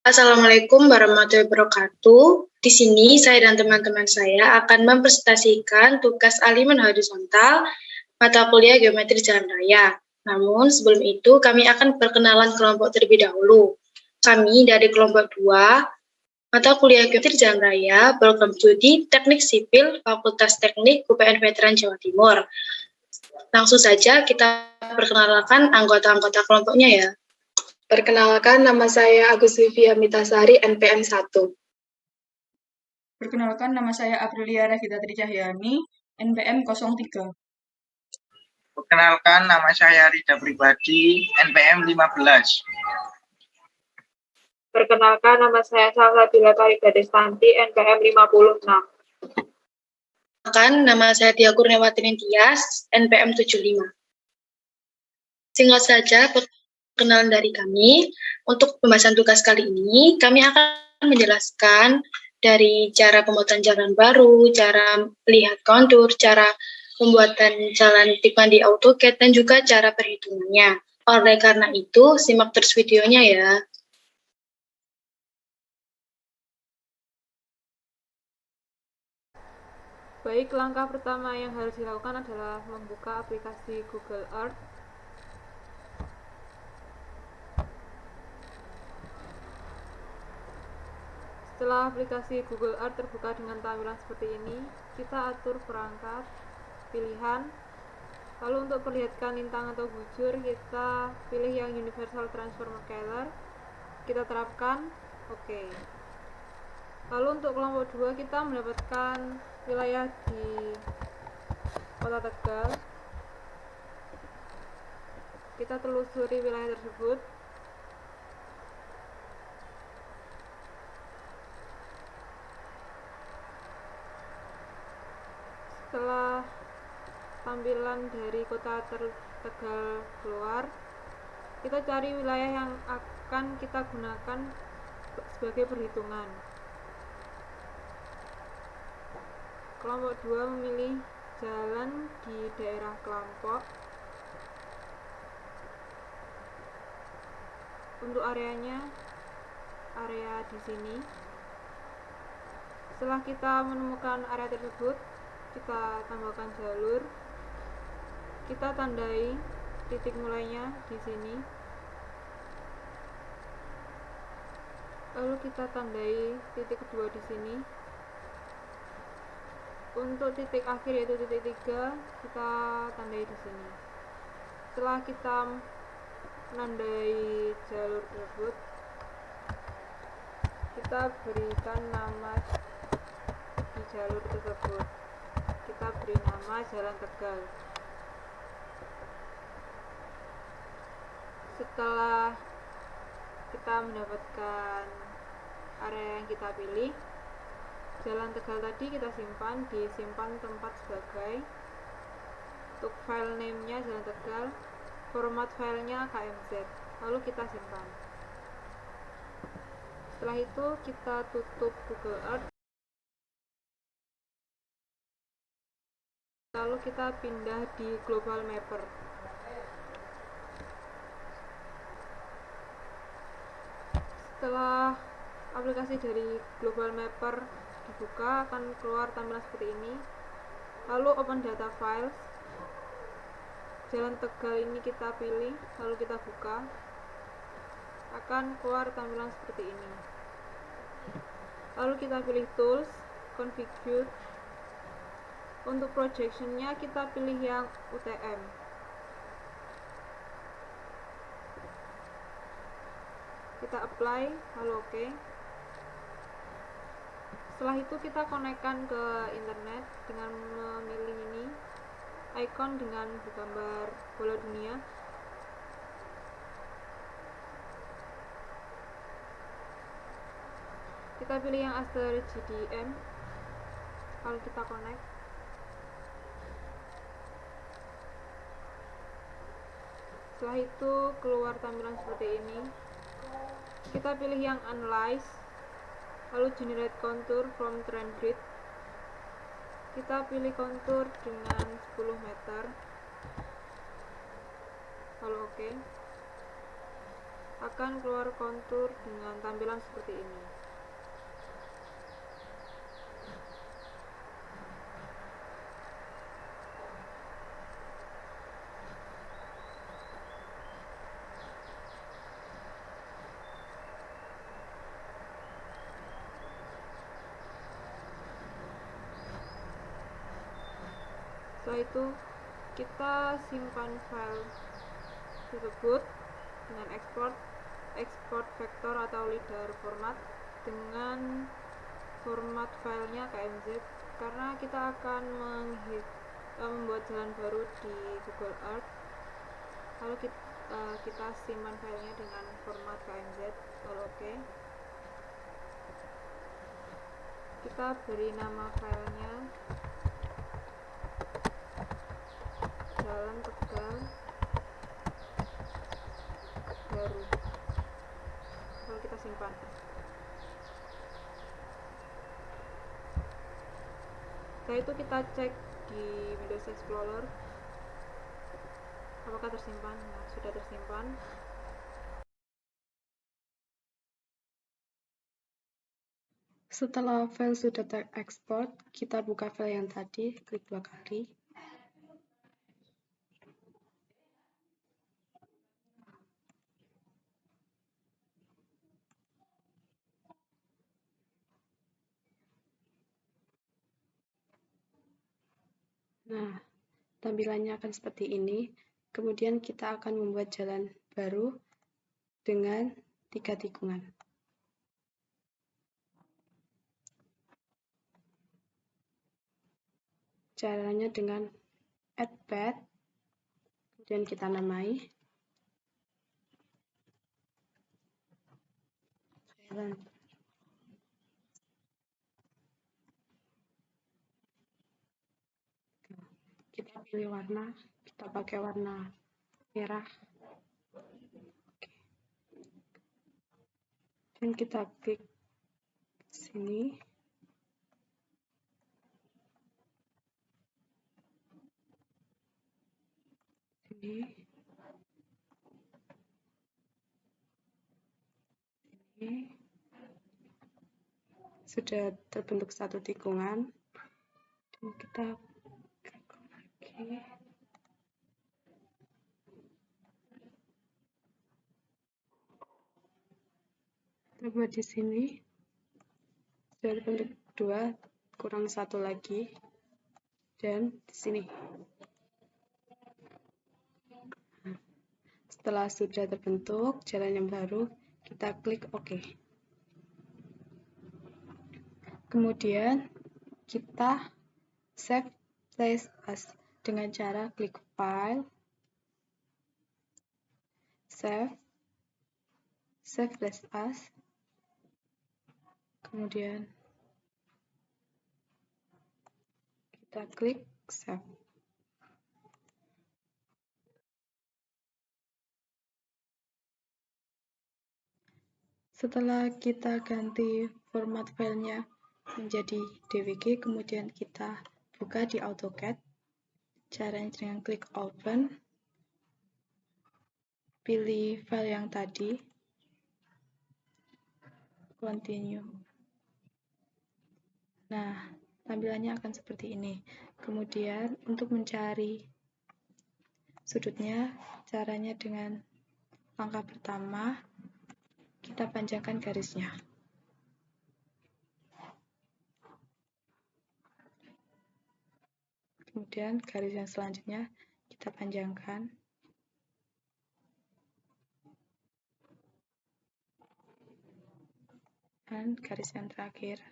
Assalamualaikum warahmatullahi wabarakatuh. Di sini saya dan teman-teman saya akan mempresentasikan tugas alignment horizontal mata kuliah Geometri Jalan Raya. Namun sebelum itu kami akan perkenalan kelompok terlebih dahulu. Kami dari kelompok 2, mata kuliah Geometri Jalan Raya, program studi Teknik Sipil, Fakultas Teknik UPN Veteran Jawa Timur. Langsung saja kita perkenalkan anggota-anggota kelompoknya ya. Perkenalkan, nama saya Agus Vivi Amitasari, NPM 1. Perkenalkan, nama saya Aprilia Revita Tricahyani, NPM 03. Perkenalkan, nama saya Rida Pribadi, NPM 15. Perkenalkan, nama saya Salsabila Tarika Destanti, NPM 56. Perkenalkan, nama saya Tia Kurniawati Nintias, NPM 75. Singkat saja perkenalan dari kami. Untuk pembahasan tugas kali ini, kami akan menjelaskan dari cara pembuatan jalan baru, cara melihat kontur, cara pembuatan jalan tipe di AutoCAD, dan juga cara perhitungannya. Oleh karena itu, simak terus videonya ya. Baik, langkah pertama yang harus dilakukan adalah membuka aplikasi Google Earth. Setelah aplikasi Google Earth terbuka dengan tampilan seperti ini, kita atur perangkat, pilihan. Lalu untuk perlihatkan lintang atau bujur, kita pilih yang Universal Transform Color. Kita terapkan, oke. Lalu untuk kelompok 2, kita mendapatkan wilayah di Kota Tegal. Kita telusuri wilayah tersebut. Setelah tampilan dari Kota Tegal keluar, kita cari wilayah yang akan kita gunakan sebagai perhitungan. Kelompok 2 memilih jalan di daerah Kelampok. Untuk areanya, area di sini. Setelah kita menemukan area tersebut, kita tambahkan jalur. Kita tandai titik mulainya di sini. Lalu kita tandai titik kedua di sini. Untuk titik akhir yaitu titik 3, kita tandai di sini. Setelah kita menandai jalur tersebut, kita berikan nama di jalur tersebut. Kita beri nama Jalan Tegal. Setelah kita mendapatkan area yang kita pilih, Jalan Tegal tadi kita disimpan tempat sebagai, untuk file name-nya Jalan Tegal, format filenya KMZ, lalu kita simpan. Setelah itu kita tutup Google Earth, lalu kita pindah di Global Mapper. Setelah aplikasi dari Global Mapper dibuka, akan keluar tampilan seperti ini. Lalu open data files. Jalan Tegal ini kita pilih, lalu kita buka. Akan keluar tampilan seperti ini. Lalu kita pilih tools, configure. Untuk projection-nya kita pilih yang UTM. Kita apply, lalu oke. Setelah itu kita konekkan ke internet dengan memilih ini, icon dengan gambar bola dunia. Kita pilih yang Aster GDM, lalu kita connect. Setelah itu keluar tampilan seperti ini. Kita pilih yang Analyze, lalu Generate Contour from Trend Grid. Kita pilih kontur dengan 10 meter, lalu oke. akan keluar kontur dengan tampilan seperti ini. Setelah itu kita simpan file tersebut dengan export vektor atau leader format dengan format filenya KMZ, karena kita akan membuat jalan baru di Google Earth. Lalu kita simpan filenya dengan format KMZ. Oke. Kita beri nama filenya Jalan Tegal Baru. Lalu kita simpan. Setelah itu kita cek di Windows Explorer apakah tersimpan. Nah, sudah tersimpan. Setelah file sudah terekspor, kita buka file yang tadi, klik 2 kali. Nah, tampilannya akan seperti ini. Kemudian kita akan membuat jalan baru dengan 3 tikungan. Caranya dengan add path, kemudian kita namai jalan. Kita pilih warna, kita pakai warna merah. Oke. Dan kita klik sini. Sini. Sudah terbentuk satu tikungan. Dan kita klik lagi. Kita buat di sini. Sudah terbentuk 2, kurang 1 lagi. Dan di sini. Setelah sudah terbentuk jalan yang baru, kita klik OK. Kemudian kita save place as dengan cara klik file, save place as, kemudian kita klik save. Setelah kita ganti format filenya menjadi DWG, kemudian kita buka di AutoCAD. Caranya dengan klik Open, pilih file yang tadi, Continue. Nah, tampilannya akan seperti ini. Kemudian untuk mencari sudutnya, caranya dengan langkah pertama, kita panjangkan garisnya. Kemudian garis yang selanjutnya kita panjangkan. Dan garis yang terakhir.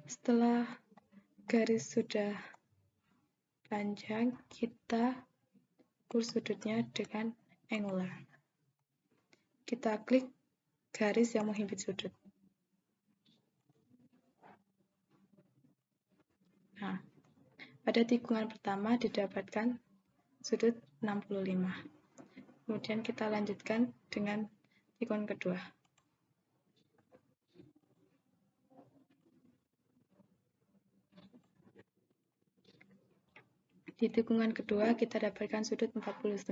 Setelah garis sudah panjang, kita ukur sudutnya dengan angular. Kita klik garis yang menghimpit sudut. Nah, pada tikungan pertama didapatkan sudut 65. Kemudian kita lanjutkan dengan tikungan kedua. Di tikungan kedua kita dapatkan sudut 49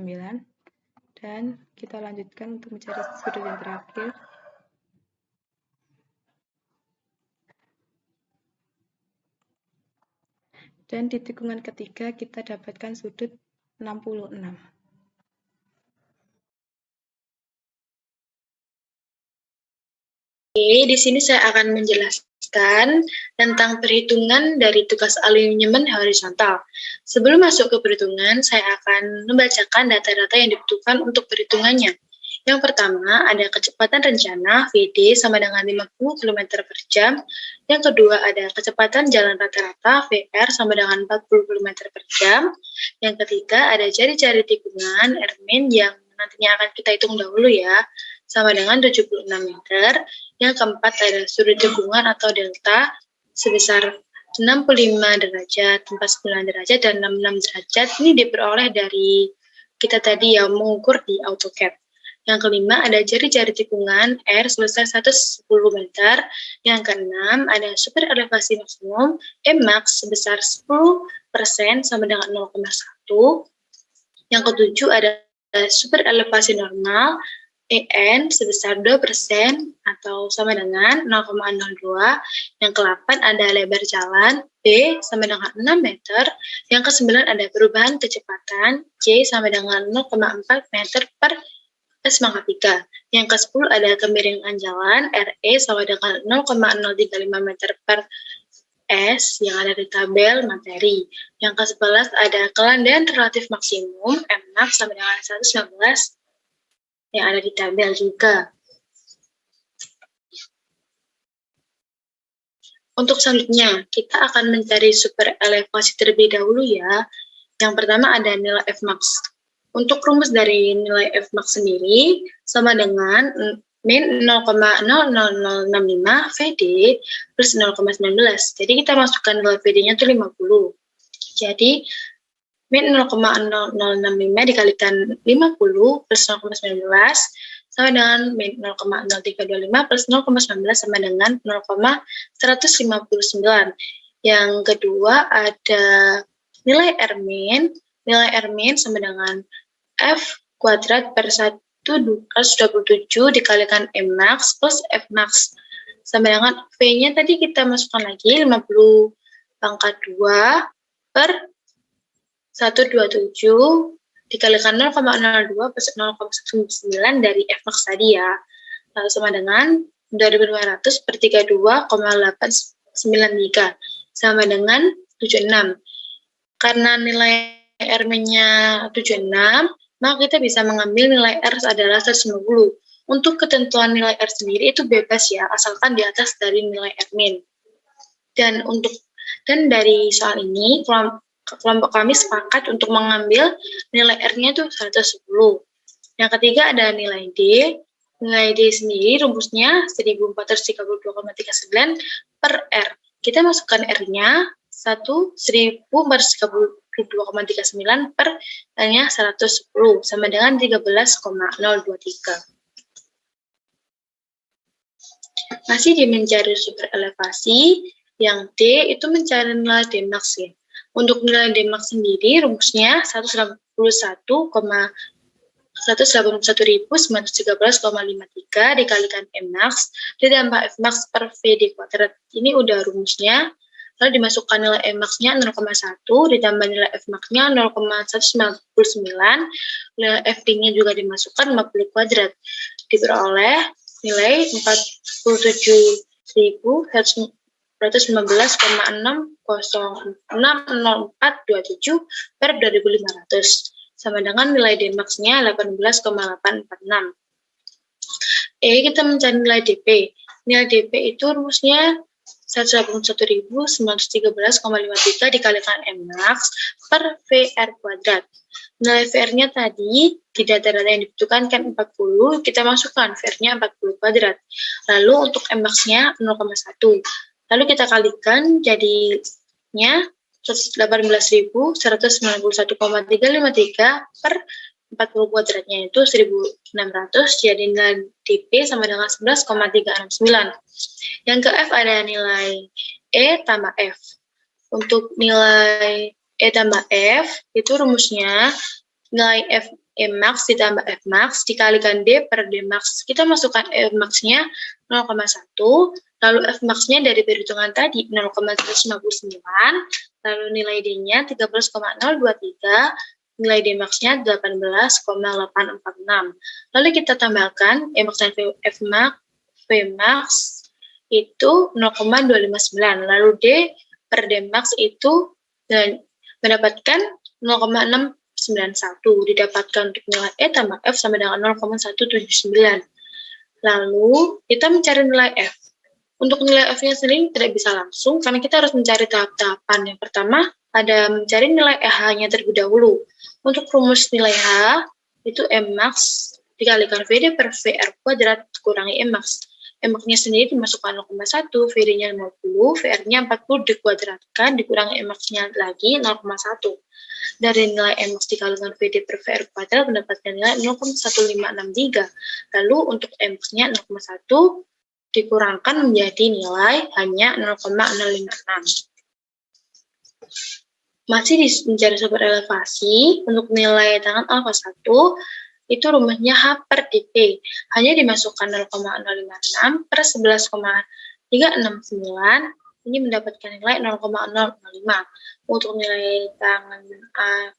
dan kita lanjutkan untuk mencari sudut yang terakhir. Dan di tikungan ketiga kita dapatkan sudut 66. Oke, di sini saya akan menjelaskan tentang perhitungan dari tugas aluminium horizontal. Sebelum masuk ke perhitungan, saya akan membacakan data-data yang dibutuhkan untuk perhitungannya. Yang pertama, ada kecepatan rencana VD sama dengan 50 km per jam. Yang kedua, ada kecepatan jalan rata-rata VR sama dengan 40 km per jam. Yang ketiga, ada jari-jari tikungan Ermin yang nantinya akan kita hitung dahulu ya, sama dengan 76 meter. Yang keempat ada sudut tikungan atau delta sebesar 65 derajat, 49 derajat, dan 66 derajat. Ini diperoleh dari kita tadi yang mengukur di AutoCAD. Yang kelima ada jari-jari tikungan R sebesar 110 meter. Yang keenam ada super elevasi maksimum Max sebesar 10% sama dengan 0,1. Yang ketujuh ada super elevasi normal EN sebesar 2% atau sama dengan 0,02. Yang ke-8 ada lebar jalan B sama dengan 6 meter. Yang ke-9 ada perubahan kecepatan C sama dengan 0,4 meter per S maka 3. Yang ke-10 ada kemiringan jalan RE sama dengan 0,035 meter per S yang ada di tabel materi. Yang ke-11 ada kelandaian relatif maksimum Mmax sama dengan 119 yang ada di tabel juga. Untuk selanjutnya, kita akan mencari super elevasi terlebih dahulu ya. Yang pertama ada nilai Fmax. Untuk rumus dari nilai Fmax sendiri sama dengan min 0,00065 VD plus 0,19. Jadi kita masukkan nilai VD-nya itu 50. Jadi min 0,0065 dikalikan 50 plus 0,19 sama dengan min 0,0325 plus 0,19 sama dengan 0,159. Yang kedua ada nilai Rmin. Nilai Rmin sama dengan F kuadrat per 127 dikalikan Mmax plus Fmax sama dengan V-nya tadi kita masukkan lagi 50 pangkat 2 per 127 dikalikan 0,02 plus 0,19 dari Fmax tadi ya. Lalu sama dengan 2500 per 32,893 sama dengan 76. Karena nilai R-nya 76, maka kita bisa mengambil nilai R adalah 150. Untuk ketentuan nilai R sendiri itu bebas ya, asalkan di atas dari nilai R-min. Dan dari soal ini, kelompok kami sepakat untuk mengambil nilai R-nya itu 110. Yang ketiga ada nilai D. Nilai D sendiri rumusnya 1432,39 per R. Kita masukkan R-nya 1432,39 per R-nya 110 sama dengan 13,023. Masih di mencari super elevasi, yang D itu mencari nilai D max ya. Untuk nilai D max sendiri rumusnya 181.913,53 dikalikan Mmax ditambah Fmax per VD kuadrat. Ini udah rumusnya. Lalu dimasukkan nilai Mmax-nya 0,1 ditambah nilai Fmax-nya 0,199. Nilai Fd-nya juga dimasukkan 50 kuadrat. Diperoleh nilai 47.115,60427 per 2500 sama dengan nilai D max-nya 18,846. Kita mencari nilai DP. Nilai DP itu rumusnya 181.913,53 dikalikan Mmax per VR kuadrat. Nilai VR-nya tadi di data-data yang dibutuhkan kan 40, kita masukkan VR-nya 40 kuadrat. Lalu untuk Mmax-nya 0,1. Lalu kita kalikan jadinya 18.191,353 per 40 kuadratnya itu 1.600, jadi nilai DP sama dengan 11,369. Yang ke F ada nilai E tambah F. Untuk nilai E tambah F, itu rumusnya nilai F E max ditambah F max dikalikan D per D max. Kita masukkan E max-nya 0,1, lalu F max-nya dari perhitungan tadi 0,159, lalu nilai D-nya 13,023, nilai D max-nya 18,846. Lalu kita tambahkan E max dan F max, V max itu 0,259, lalu D per D max itu mendapatkan 0,691, didapatkan untuk nilai E tambah F sama dengan 0,179. Lalu kita mencari nilai F. Untuk nilai F-nya sendiri tidak bisa langsung karena kita harus mencari tahap-tahapan. Yang pertama ada mencari nilai H-nya terlebih dahulu. Untuk rumus nilai H itu E max dikalikan VD per VR kuadrat kurangi E max. E max-nya sendiri dimasukkan 0,1, VD-nya 50, VR-nya 40 dikuadratkan, dikurangi E max-nya lagi 0,1. Dari nilai E max dikalikan VD per VR kuadrat mendapatkan nilai 0,1563. Lalu untuk E max-nya 0,1 dikurangkan menjadi nilai hanya 0,056. Masih mencari sumber elevasi, untuk nilai tangan alfa 1, itu rumusnya H per dp. Hanya dimasukkan 0,056 per 11,369, ini mendapatkan nilai 0,005. Untuk nilai tangan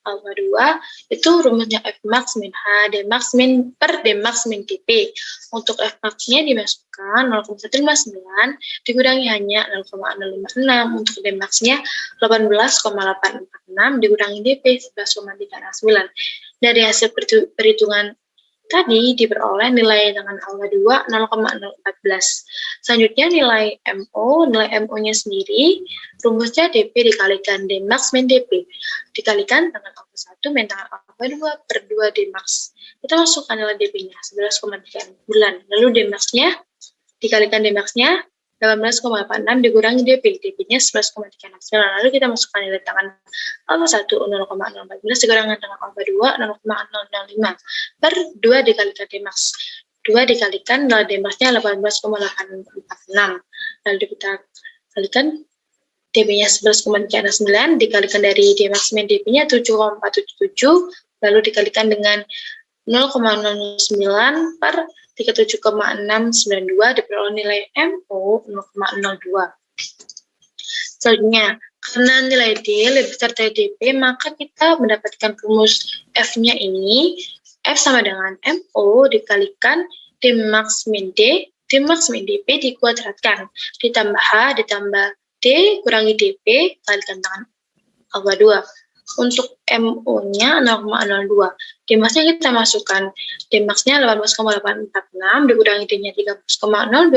alfa 2, itu rumusnya F max min H D max min per D max min dp. Untuk F max-nya dimasukkan 0,159, dikurangi hanya 0,056. Untuk D max-nya 18,846, dikurangi dp 11,369. Dari hasil perhitungan tadi diperoleh nilai tangan alfa 2 0,014. Selanjutnya nilai MO-nya sendiri rumusnya DP dikalikan D max min DP dikalikan tangan alfa 1 min tangan alfa 2 per 2 D max. Kita masukkan nilai DP-nya 11,3 bulan. Lalu D max-nya dikalikan D max-nya 18,86 dikurangi DP, DP-nya 11,369. Lalu kita masukkan nilai tangan alfa 1 0,014 dikurangi tangan alfa 2 0,005 per 2 dikalikan D max. 2 dikalikan nilai D max-nya 18,846. Lalu kita kalikan DP-nya 11,369 dikalikan dari D max min DP-nya 7,477, lalu dikalikan dengan 0,09 per 37,692 diperoleh nilai MO 0,02. Selanjutnya, karena nilai D lebih besar dari DP, maka kita mendapatkan rumus F-nya ini, F sama dengan MO dikalikan D max min D, D max min DP dikuadratkan, ditambah H, ditambah D, kurangi DP, kalikan tangan alfa 2. Untuk MO-nya 0,02. D max-nya kita masukkan D max-nya 18,846 dikurangi D-nya 13,022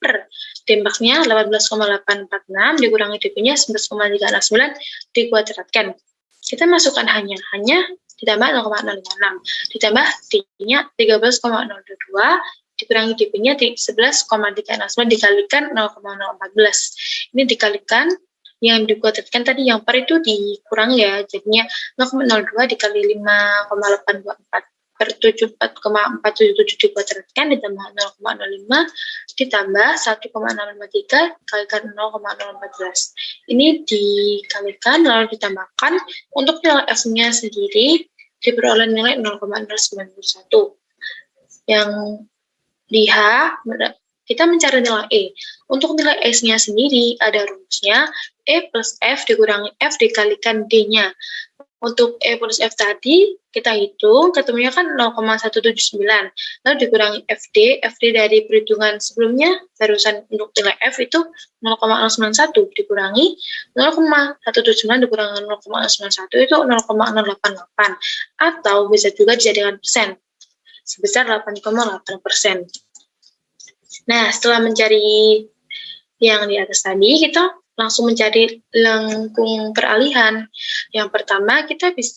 per D max-nya 18,846 dikurangi DP-nya 11,369 dikuadratkan. Kita masukkan hanya ditambah 0,056 ditambah D-nya 13,022 dikurangi DP-nya 11,369 dikalikan 0,014. Ini dikalikan yang dikuadratkan tadi yang per itu dikurangi ya, jadinya 0,02 dikali 5,824 per 74,477 dikuadratkan ditambah 0,05 ditambah 1,653 kalikan 0,014. Ini dikalikan lalu ditambahkan. Untuk nilai F-nya sendiri diperoleh nilai 0,091. Yang di H kita mencari nilai E. Untuk nilai S-nya sendiri ada rumusnya E plus F dikurangi F dikalikan D-nya. Untuk E plus F tadi kita hitung ketemunya kan 0,179. Lalu dikurangi FD dari perhitungan sebelumnya barusan untuk nilai F itu 0,091 dikurangi 0,179 dikurangi 0,091 itu 0,088 atau bisa juga dijadikan persen sebesar 8,8%. Nah, setelah mencari yang di atas tadi, kita langsung mencari lengkung peralihan. Yang pertama,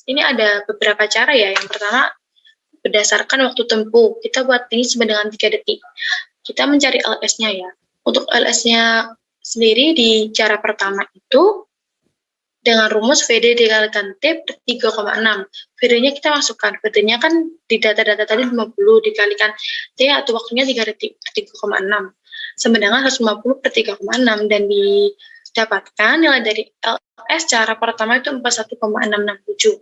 ini ada beberapa cara ya. Yang pertama, berdasarkan waktu tempuh. Kita buat ini sama dengan 3 detik. Kita mencari LS-nya ya. Untuk LS-nya sendiri di cara pertama itu, dengan rumus VD dikalikan T per 3,6. VD-nya kita masukkan. VD-nya kan di data-data tadi 50 dikalikan T atau waktunya 3 detik per 3,6. Sama dengan 150 per 3,6. Dan di dapatkan nilai dari LS cara pertama itu 41,667.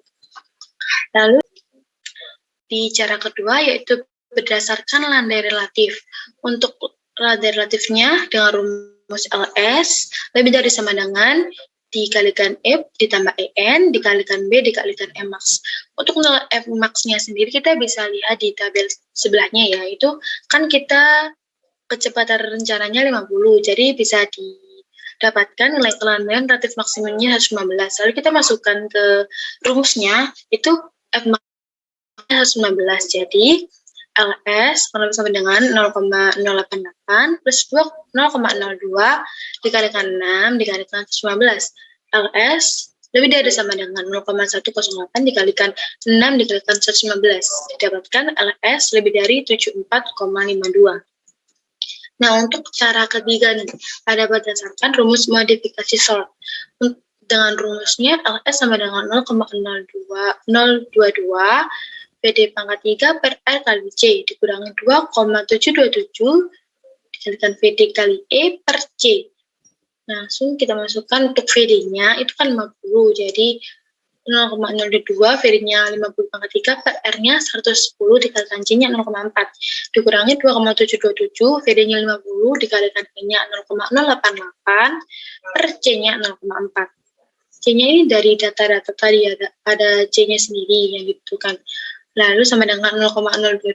Lalu di cara kedua yaitu berdasarkan landai relatif. Untuk landai relatifnya dengan rumus LS lebih dari sama dengan dikalikan E ditambah EN dikalikan B dikalikan E max. Untuk nilai F max-nya sendiri kita bisa lihat di tabel sebelahnya ya, itu kan kita kecepatan rencananya 50, jadi bisa didapatkan nilai kelandaian relatif maksimumnya 115. Lalu kita masukkan ke rumusnya, itu F max-nya 115, jadi LS sama dengan 0,088 plus 0,02 dikalikan 6 dikalikan 115. LS lebih dari sama dengan 0,108 dikalikan 6 dikalikan 115. Didapatkan LS lebih dari 74,52. Nah, untuk cara ketiga nih, ada berdasarkan rumus modifikasi sort. Dengan rumusnya LS sama dengan 0,022 PD pangkat 3 per R kali C dikurangi 2,727 dikalikan VD kali E per C. Nah, langsung kita masukkan untuk VD-nya itu kan 50, jadi 0,022 VD-nya 50 pangkat 3 per R-nya 110 dikalikan C-nya 0,4 dikurangi 2,727 VD-nya 50 dikalikan E-nya 0,088 per C-nya 0,4. C-nya ini dari data-data tadi ada C-nya sendiri yang gitu kan. Lalu sama dengan 0,022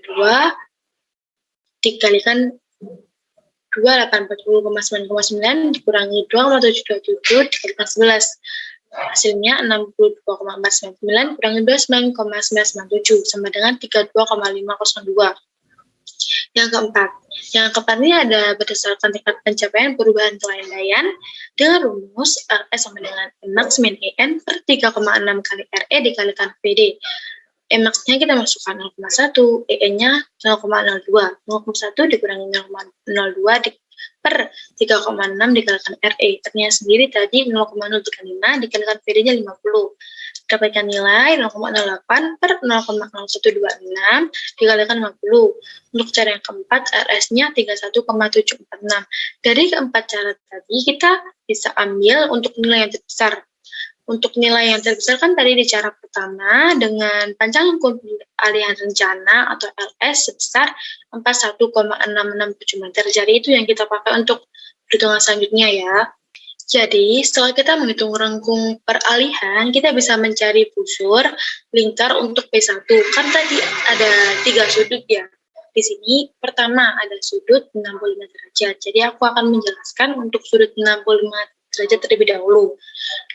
dikalikan 2840,9,9 dikurangi 2,727 dikalikan 11. Hasilnya 62,499 kurangi 29,997 sama dengan 32,502. Yang keempat ini ada berdasarkan tingkat pencapaian perubahan kelandaian dengan rumus LS sama dengan max min EN per 3,6 kali RE dikalikan VD. Max-nya kita masukkan 0,1, EN-nya 0,02. 0,1 dikurangi 0,02 per 3,6 dikalikan RE. R-nya sendiri tadi 0,035 dikalikan VD-nya 50. Dapatkan nilai 0,08 per 0,0126 dikalikan 50. Untuk cara yang keempat, RS-nya 31,746. Dari keempat cara tadi, kita bisa ambil untuk nilai yang terbesar. Untuk nilai yang terbesar kan tadi di cara pertama dengan panjang aliran rencana atau LS sebesar 41,667 meter. Jadi itu yang kita pakai untuk perhitungan selanjutnya ya. Jadi setelah kita menghitung rengkung peralihan, kita bisa mencari busur lingkar untuk P1. Kan tadi ada 3 sudut ya. Di sini pertama ada sudut 65 derajat. Jadi aku akan menjelaskan untuk sudut 65 derajat terlebih dahulu.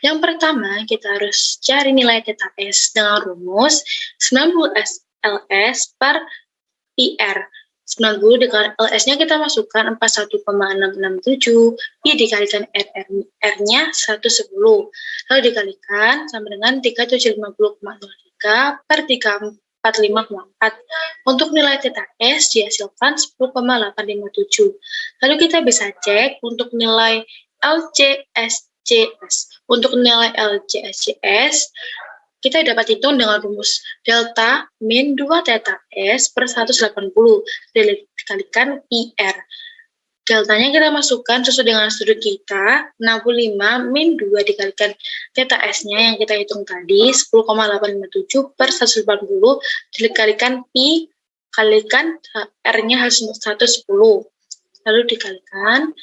Yang pertama, kita harus cari nilai θ S dengan rumus 90 LS per PR. 90 dikalikan LS-nya kita masukkan 41,667, Pi dikalikan R-nya 110. Lalu dikalikan sama dengan 3750,03 per 345,4. Untuk nilai θ S dihasilkan 10,857. Lalu kita bisa cek untuk nilai LCSCS. Untuk nilai LCSCS, kita dapat hitung dengan rumus delta min 2 θ S per 180 dikalikan PR. Deltanya kita masukkan sesuai dengan sudut kita, 65 min 2 dikalikan θ S-nya yang kita hitung tadi, 10,857 per 180 dikalikan Pi kalikan R-nya harus 110. Lalu dikalikan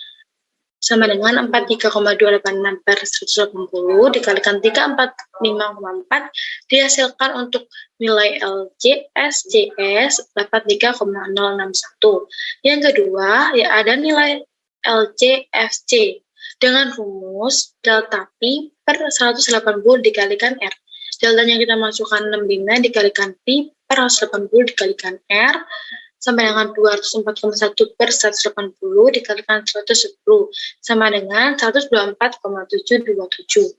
sama dengan 43,286 per 180 dikalikan 345,4 dihasilkan untuk nilai LCSCS dapat 3,061. Yang kedua, ya ada nilai LCFC dengan rumus delta Pi per 180 dikalikan R. Deltanya kita masukkan 65 dikalikan Pi per 180 dikalikan R sama dengan 204,1 per 180 dikalikan 110 sama dengan 124,727.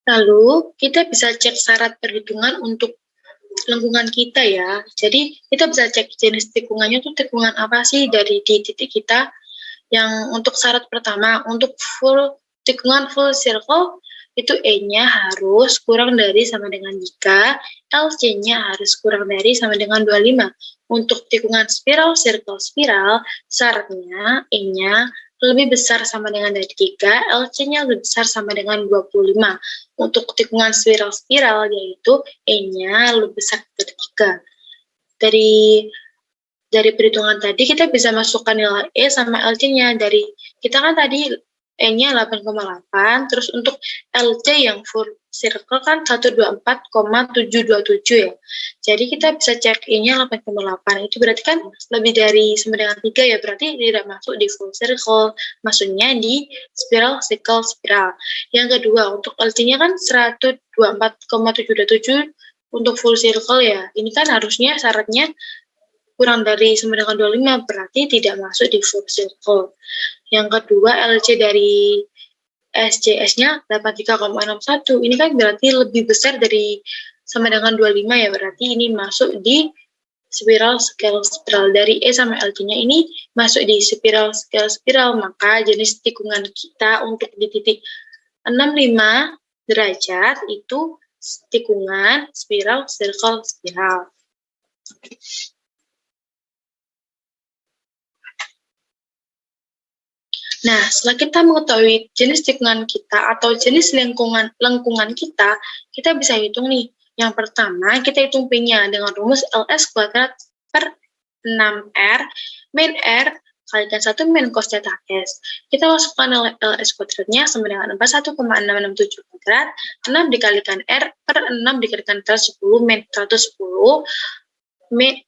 Lalu kita bisa cek syarat perhitungan untuk lengkungan kita ya. Jadi kita bisa cek jenis tikungannya tuh tikungan apa sih dari di titik kita. Yang untuk syarat pertama, untuk tikungan full circle, itu E-nya harus kurang dari sama dengan 3, LC-nya harus kurang dari sama dengan 25. Untuk tikungan spiral, circle, spiral, syaratnya E-nya lebih besar sama dengan dari 3, LC-nya lebih besar sama dengan 25. Untuk tikungan spiral, yaitu E-nya lebih besar dari 3. Dari perhitungan tadi kita bisa masukkan nilai E sama LC-nya. Kita kan tadi E-nya 8,8, terus untuk LC yang full circle kan 124,727 ya. Jadi kita bisa cek E-nya 8,8. Itu berarti kan lebih dari sama dengan 3 ya, berarti tidak masuk di full circle, maksudnya di spiral, circle, spiral. Yang kedua, untuk LC-nya kan 124,727 untuk full circle ya. Ini kan harusnya syaratnya kurang dari sama dengan 25, berarti tidak masuk di full circle. Yang kedua, LC dari SCS-nya 83,61. Ini kan berarti lebih besar dari sama dengan 25 ya, berarti ini masuk di spiral, scale, spiral. Dari E sama LC-nya ini masuk di spiral, scale, spiral. Maka jenis tikungan kita untuk di titik 65 derajat itu tikungan spiral, circle, spiral. Nah, setelah kita mengetahui jenis tikungan kita atau jenis lengkungan kita bisa hitung nih. Yang pertama, kita hitung P-nya dengan rumus LS kuadrat per 6R, min R kalikan 1 min cos theta S. Kita masukkan nilai LS kuadratnya sama dengan 41,667 kuadrat, 6 dikalikan R per 6 dikalikan 110 min 110,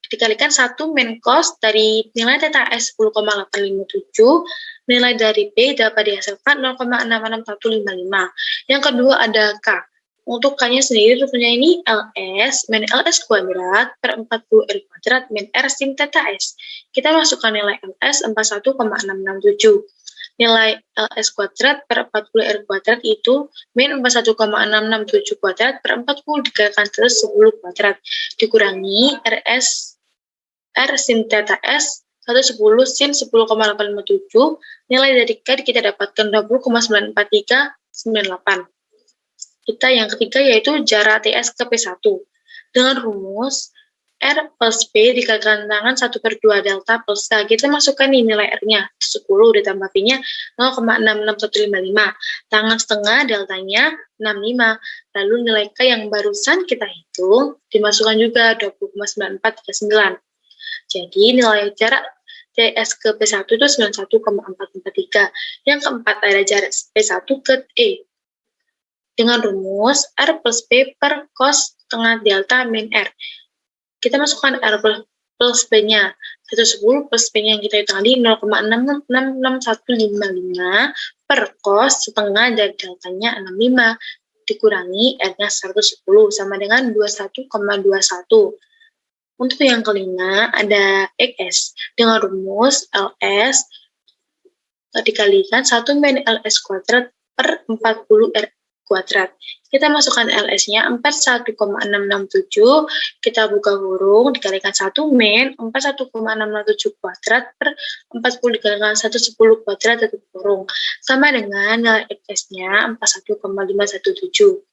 dikalikan 1 min cos dari nilai theta S 10,857, nilai dari P dapat dihasilkan 0,66155. Yang kedua ada K. Untuk K-nya sendiri rupanya ini LS min LS kuadrat per 40R kuadrat min R sin theta S. Kita masukkan nilai LS 41,667. Nilai LS kuadrat per 40R kuadrat itu min 41,667 kuadrat per 40 dikalikan 110 kuadrat dikurangi R sin theta S 110 sin 10,857, nilai dari K kita dapatkan 20,94398. Kita yang ketiga yaitu jarak TS ke P1. Dengan rumus R plus P dikalikan tangan 1/2 delta plus K. Kita masukkan nih nilai R-nya, 10 ditambah P-nya 0,66155. Tangan setengah deltanya 65. Lalu nilai K yang barusan kita hitung, dimasukkan juga 20,9439. Jadi nilai jarak TS ke P1 itu 91,443. Yang keempat ada jarak P1 ke E. Dengan rumus R plus P per cos setengah delta min R. Kita masukkan R plus P-nya. 110 plus P-nya yang kita hitung tadi 0,66155 per cos setengah dari deltanya 65 dikurangi R-nya 110 sama dengan 21,21. Untuk yang kelima ada XS. Dengan rumus LS dikalikan 1 min LS kuadrat per 40R kuadrat. Kita masukkan LS-nya 41,667, kita buka kurung, dikalikan 1 min 41,667 kuadrat per 40 dikalikan 110 kuadrat tutup kurung. Sama dengan nilai XS-nya 41,517.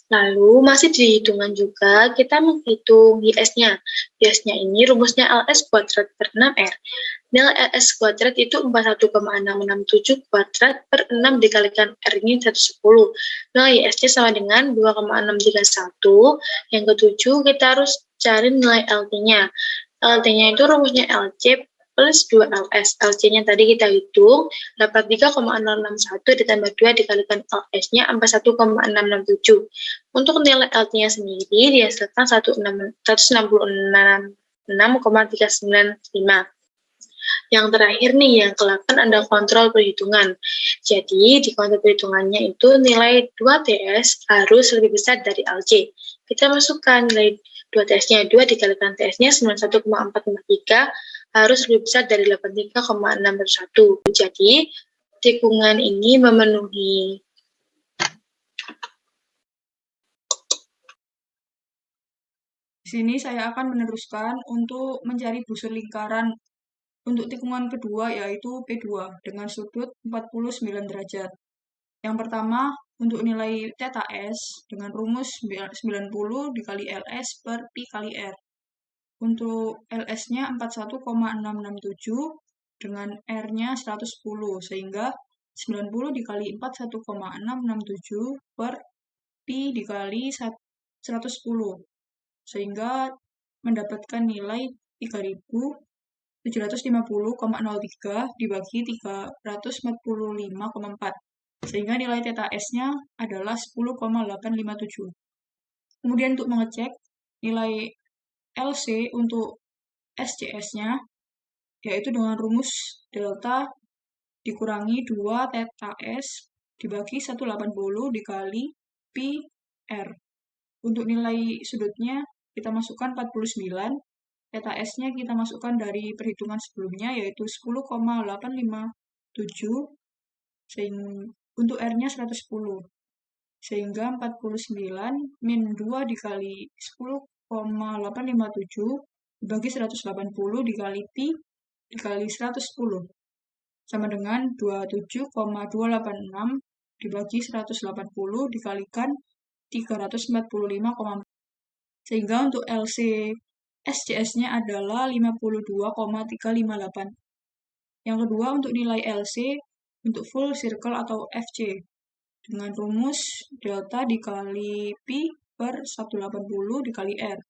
Lalu masih di hitungan juga kita menghitung YS-nya. YS-nya ini rumusnya LS kuadrat per 6R. Nilai LS kuadrat itu 41,667 kuadrat per 6 dikalikan R-nya 110. Nilai YS-nya sama dengan 2,631. Yang ketujuh kita harus cari nilai LT-nya. LT-nya itu rumusnya LC plus 2LS. LC-nya tadi kita hitung, dapat 3,061 ditambah 2 dikalikan LS-nya 41,667. Untuk nilai LT-nya sendiri dihasilkan 166,395. Yang terakhir nih, yang ke-8 ada kontrol perhitungan. Jadi, di kontrol perhitungannya itu nilai 2TS harus lebih besar dari LC. Kita masukkan nilai 2TS-nya, 2 dikalikan TS-nya 91,453, harus lebih besar dari 83,601. Jadi, tikungan ini memenuhi Di sini saya akan meneruskan untuk mencari busur lingkaran Untuk tikungan kedua yaitu P2 dengan sudut 49 derajat. Yang pertama, untuk nilai theta S dengan rumus 90 dikali LS per Pi kali R. Untuk LS-nya 41,667 dengan R-nya 110, sehingga 90 dikali 41,667 per Pi dikali 110, sehingga mendapatkan nilai 3750,03 dibagi 345,4, sehingga nilai theta S-nya adalah 10,857. Kemudian untuk mengecek nilai LC untuk SCS-nya, yaitu dengan rumus delta dikurangi 2 theta S dibagi 180 dikali Pi R. Untuk nilai sudutnya kita masukkan 49, theta S-nya kita masukkan dari perhitungan sebelumnya yaitu 10,857, untuk R-nya 110. Sehingga 49 min 2 dikali 10,857 dibagi 180 dikali Pi dikali 110 sama dengan 27,286 dibagi 180 dikalikan 345,4. Sehingga untuk LC SCS-nya adalah 52,358. Yang kedua untuk nilai LC untuk full circle atau FC dengan rumus delta dikali Pi per 180 dikali R.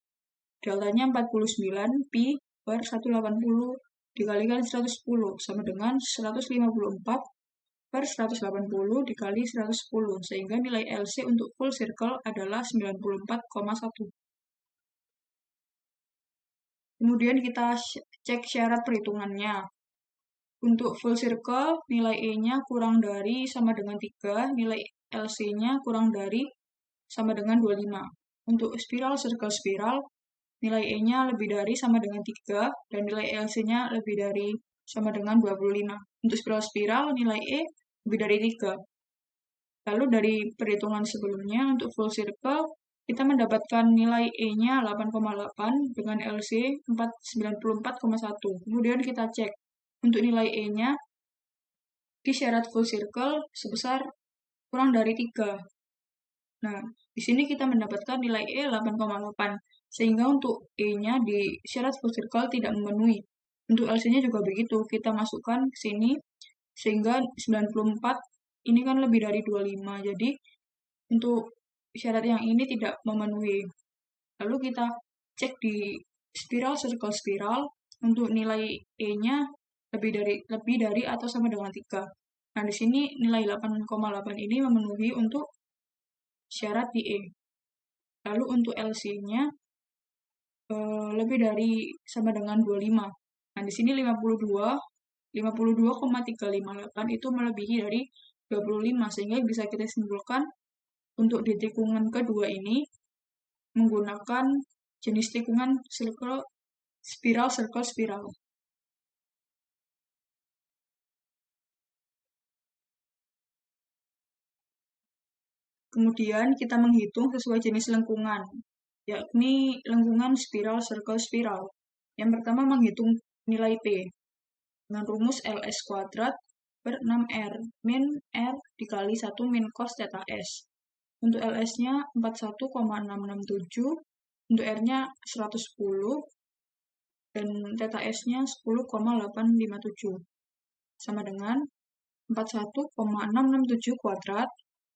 Deltanya 49 Pi per 180 dikalikan 110 sama dengan 154 per 180 dikali 110, sehingga nilai LC untuk full circle adalah 94,1. Kemudian kita cek syarat perhitungannya. Untuk full circle, nilai E-nya kurang dari sama dengan 3, nilai LC-nya kurang dari sama dengan 25. Untuk spiral circle spiral, nilai E-nya lebih dari sama dengan 3, dan nilai LC-nya lebih dari sama dengan 25. Untuk spiral-spiral, nilai E lebih dari 3. Lalu dari perhitungan sebelumnya, untuk full circle, kita mendapatkan nilai E-nya 8,8 dengan LC 94,1. Kemudian kita cek untuk nilai E-nya di syarat full circle sebesar kurang dari 3. Nah, di sini kita mendapatkan nilai E 8,8, sehingga untuk E-nya di syarat full circle tidak memenuhi. Untuk LC-nya juga begitu, kita masukkan ke sini, sehingga 94 ini kan lebih dari 25, jadi untuk syarat yang ini tidak memenuhi. Lalu kita cek di spiral circle spiral, untuk nilai E-nya lebih dari atau sama dengan 3. Nah, di sini nilai 8,8 ini memenuhi untuk syarat di E. Lalu untuk LC-nya lebih dari sama dengan 25. Nah, di sini 52,358 itu melebihi dari 25, sehingga bisa kita simpulkan untuk di tikungan kedua ini menggunakan jenis tikungan spiral circle spiral. Kemudian kita menghitung sesuai jenis lengkungan, yakni lengkungan spiral circle spiral. Yang pertama menghitung nilai P dengan rumus LS kuadrat per 6R min R dikali 1 min cos theta S. Untuk LS-nya 41,667, untuk R-nya 110, dan theta S-nya 10,857. Sama dengan 41,667 kuadrat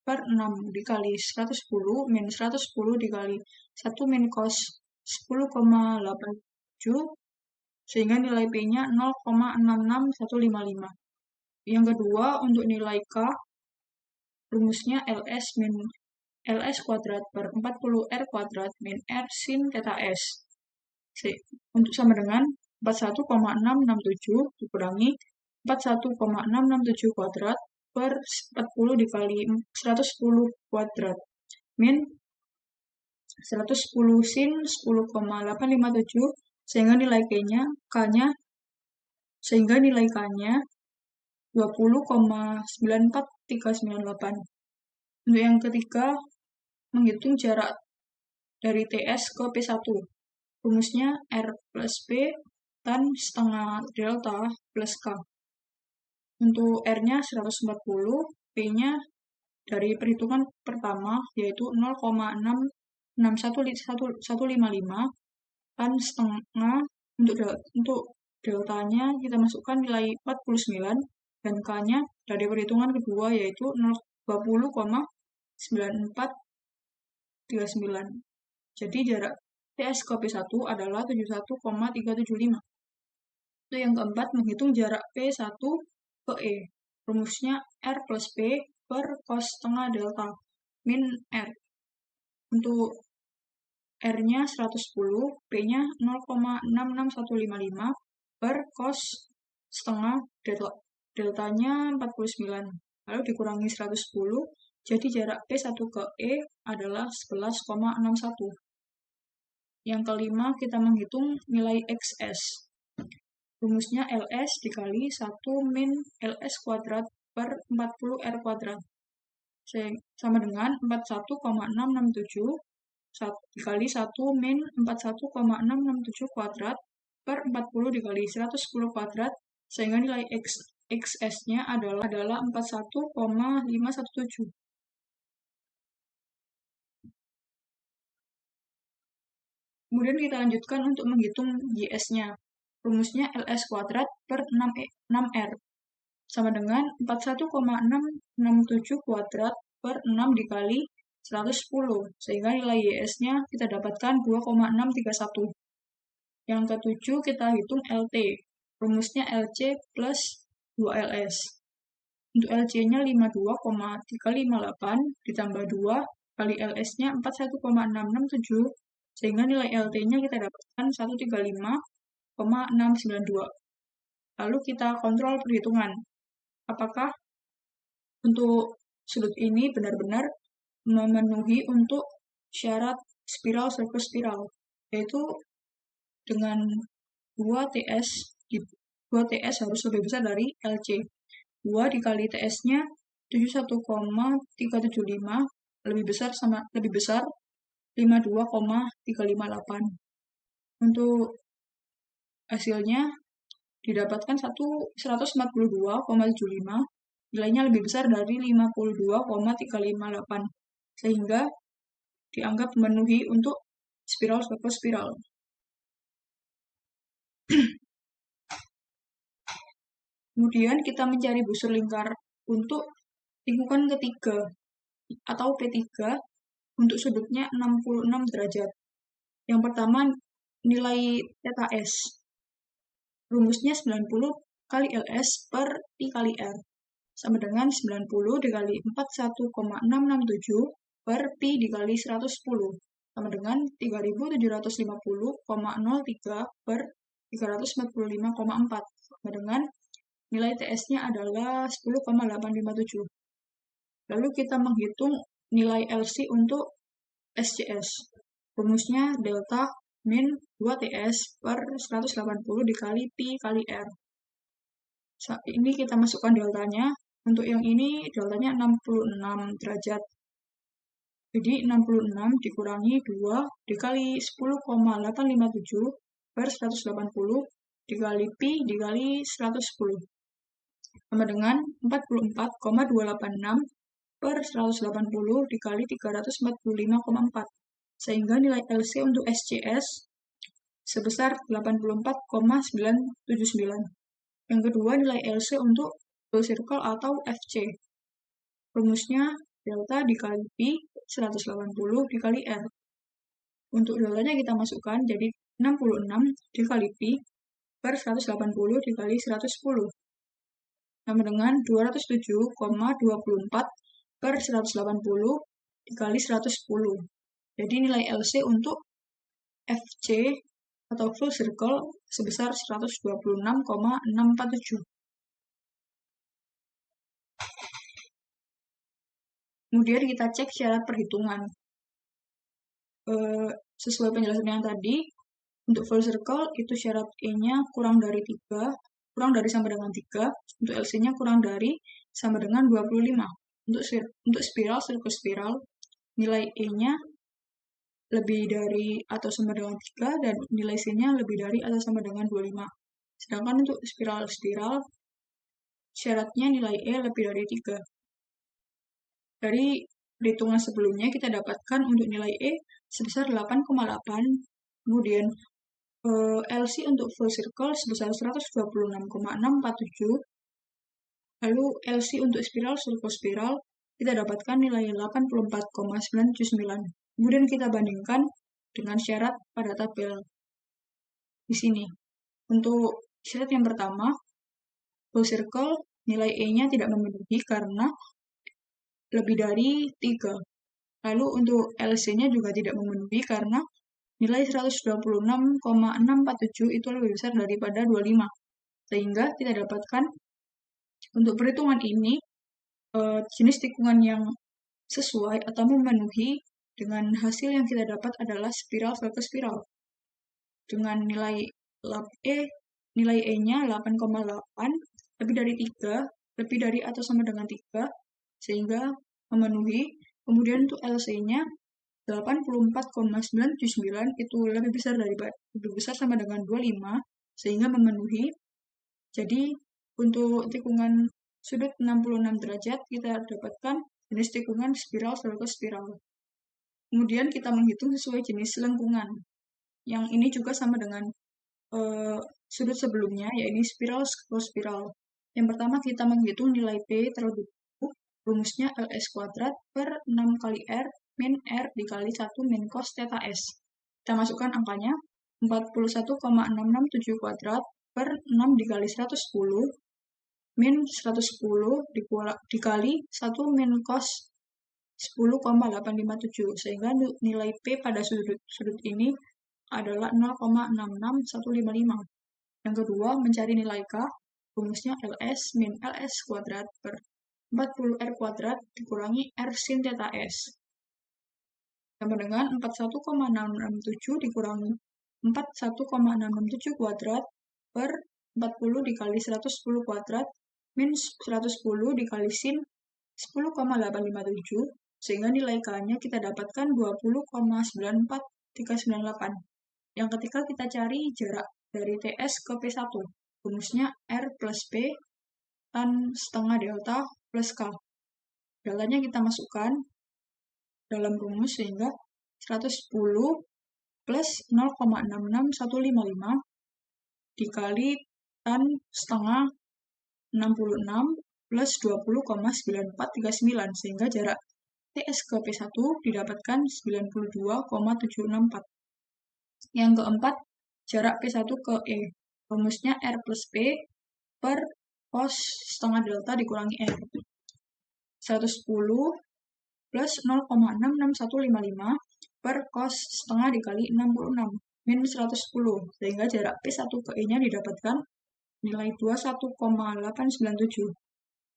per 6 dikali 110 min 110 dikali 1 min cos 10,87, sehingga nilai P-nya 0,66155. Yang kedua, untuk nilai K, rumusnya LS kuadrat per 40R kuadrat min R sin theta S. Untuk sama dengan 41,667 dikurangi 41,667 kuadrat per 40 dikali 110 kuadrat min 110 sin 10,857, sehingga nilai K-nya 20,94398. Untuk yang ketiga, menghitung jarak dari TS ke P1. Rumusnya R plus P tan setengah delta plus K. Untuk R-nya 140, P-nya dari perhitungan pertama yaitu 0,661155 tan setengah. Untuk deltanya kita masukkan nilai 49 dan K-nya dari perhitungan kedua yaitu 20,9439. Jadi jarak TS ke P1 adalah 71,375. Untuk yang keempat, menghitung jarak P1 ke E. Rumusnya R plus P per cos setengah delta min R. Untuk R-nya 110, P-nya 0,66155 per cos setengah deltanya 49. Lalu dikurangi 110, jadi jarak P1 ke E adalah 11,61. Yang kelima, kita menghitung nilai XS. Rumusnya LS dikali 1 min LS kuadrat per 40R kuadrat. Sama dengan 41,667 dikali 1 min 41,667 kuadrat per 40 dikali 110 kuadrat, sehingga nilai XS-nya adalah 41,517. Kemudian kita lanjutkan untuk menghitung YS-nya. Rumusnya LS kuadrat per 6R sama dengan 41,667 kuadrat per 6 dikali 110, sehingga nilai YS-nya kita dapatkan 2,631. Yang ketujuh, kita hitung LT. Rumusnya LC plus 2LS. Untuk LC-nya 52,358 ditambah 2 kali LS-nya 41,667, sehingga nilai LT-nya kita dapatkan 135,692. Lalu kita kontrol perhitungan. Apakah untuk sudut ini benar-benar memenuhi untuk syarat spiral surface spiral, yaitu dengan 2TS harus lebih besar dari LC. 2 dikali TS-nya 71,375 lebih besar 52,358. Untuk hasilnya didapatkan 142,75, nilainya lebih besar dari 52,358, sehingga dianggap memenuhi untuk spiral surface spiral. Kemudian kita mencari busur lingkar untuk lingkukan ketiga atau P3 untuk sudutnya 66 derajat. Yang pertama, nilai theta S. Rumusnya 90 kali LS per Pi kali R. Sama dengan 90 dikali 41,667 per Pi dikali 110. Sama dengan 3750,03 per 345,4. Sama dengan nilai TS-nya adalah 10,857. Lalu kita menghitung nilai LC untuk SCS. Rumusnya delta min 2TS per 180 dikali Pi kali R. Ini kita masukkan deltanya. Untuk yang ini deltanya 66 derajat. Jadi 66 dikurangi 2 dikali 10,857 per 180 dikali Pi dikali 110. Sama dengan 44,286 per 180 dikali 345,4. Sehingga nilai LC untuk SCS sebesar 84,979. Yang kedua, nilai LC untuk full circle atau FC. Rumusnya delta dikali Pi 180 dikali R. Untuk deltanya kita masukkan jadi 66 dikali Pi per 180 dikali 110. Sama dengan 207,24 per 180 dikali 110. Jadi nilai LC untuk FC atau full circle sebesar 126,647. Kemudian kita cek syarat perhitungan. Sesuai penjelasan yang tadi, untuk full circle itu syarat E-nya kurang dari 3, kurang dari sama dengan 3, untuk LC-nya kurang dari sama dengan 25. Untuk spiral, sirkus spiral, nilai E-nya lebih dari atau sama dengan 3 dan nilai C-nya lebih dari atau sama dengan 25. Sedangkan untuk spiral-spiral, syaratnya nilai E lebih dari 3. Dari perhitungan sebelumnya kita dapatkan untuk nilai E sebesar 8,8, kemudian LC untuk full circle sebesar 126,647, lalu LC untuk spiral kita dapatkan nilai 84,979. Kemudian kita bandingkan dengan syarat pada tabel di sini. Untuk syarat yang pertama, full circle nilai E-nya tidak memenuhi karena lebih dari 3. Lalu untuk LC-nya juga tidak memenuhi karena nilai 126,647 itu lebih besar daripada 25. Sehingga kita dapatkan untuk perhitungan ini jenis tikungan yang sesuai atau memenuhi dengan hasil yang kita dapat adalah spiral versus spiral. Dengan nilai E-nya 8,8, lebih dari 3, lebih dari atau sama dengan 3, sehingga memenuhi. Kemudian untuk LC-nya 84,979 itu lebih besar sama dengan 25, sehingga memenuhi. Jadi untuk tikungan sudut 66 derajat kita dapatkan jenis tikungan spiral versus spiral. Kemudian kita menghitung sesuai jenis lengkungan. Yang ini juga sama dengan sudut sebelumnya, yaitu spiral versus spiral. Yang pertama kita menghitung nilai P terlebih dahulu. Rumusnya LS kuadrat per 6 kali R min R dikali 1 min cos theta S. Kita masukkan angkanya 41,667 kuadrat per 6 dikali 110 min 110 dikali 1 min cos 10,857, sehingga nilai P pada sudut ini adalah 0,66155. Yang kedua, mencari nilai K, rumusnya LS min LS kuadrat per 40R kuadrat dikurangi R sin theta S. Sama dengan 41,667 dikurangi 41,667 kuadrat per 40 dikali 110 kuadrat min 110 dikali sin 10,857, sehingga nilai K-nya kita dapatkan 20,94398. Yang ketiga kita cari jarak dari TS ke P1. Rumusnya R plus P tan setengah delta plus K. Deltanya kita masukkan dalam rumus sehingga 110 plus 0,66155 dikali tan setengah 66 plus 20,9439, sehingga jarak TS ke P1 didapatkan 92,764. Yang keempat, jarak P1 ke E. Rumusnya R plus P per cos setengah delta dikurangi R. 110 plus 0,66155 per cos setengah dikali 66 min 110, sehingga jarak P1 ke E-nya didapatkan nilai 21,897.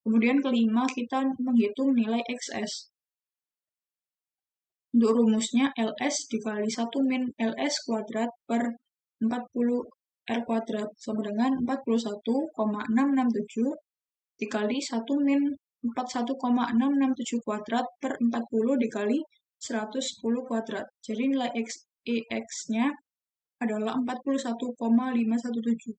Kemudian kelima, kita menghitung nilai XS. Untuk rumusnya LS dikali 1 min LS kuadrat per 40R kuadrat sama dengan 41,667 dikali 1 min 41,667 kuadrat per 40 dikali 110 kuadrat. Jadi nilai EX-nya adalah 41,517.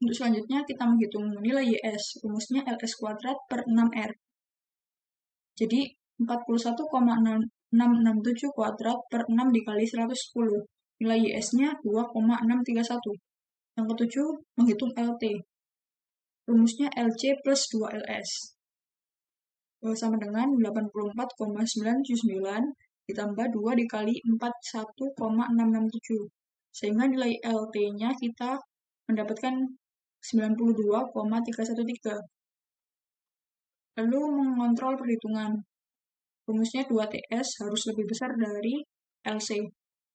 Untuk selanjutnya kita menghitung nilai YS, rumusnya LS kuadrat per 6R. Jadi 41,667 kuadrat per 6 dikali 110. Nilai YS-nya 2,631. Yang ketujuh, menghitung LT. Rumusnya LC plus 2LS. Sama dengan 84,979 ditambah 2 dikali 41,667. Sehingga nilai LT-nya kita mendapatkan 92,313. Lalu mengontrol perhitungan. Rumusnya 2TS harus lebih besar dari LC.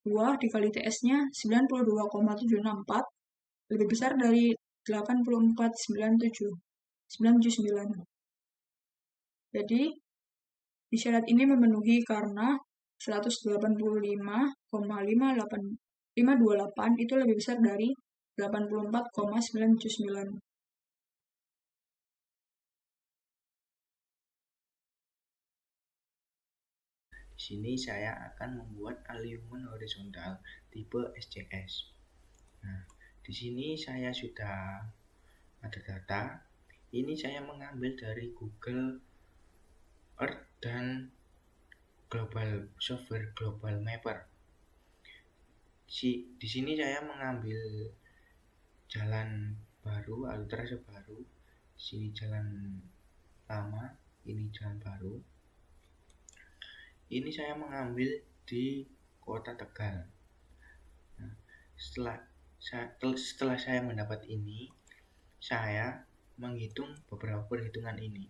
2 dikali TS-nya 92,764, lebih besar dari 84,979. Jadi, di syarat ini memenuhi karena 185,528 itu lebih besar dari 84,979. Di sini saya akan membuat alignment horizontal tipe SCS. Nah, di sini saya sudah ada data. Ini saya mengambil dari Google Earth dan software Global Mapper. Di sini saya mengambil jalan baru, alur trase baru. Di sini jalan lama, ini jalan baru. Ini saya mengambil di Kota Tegal. Nah, setelah saya mendapat ini, saya menghitung beberapa perhitungan ini,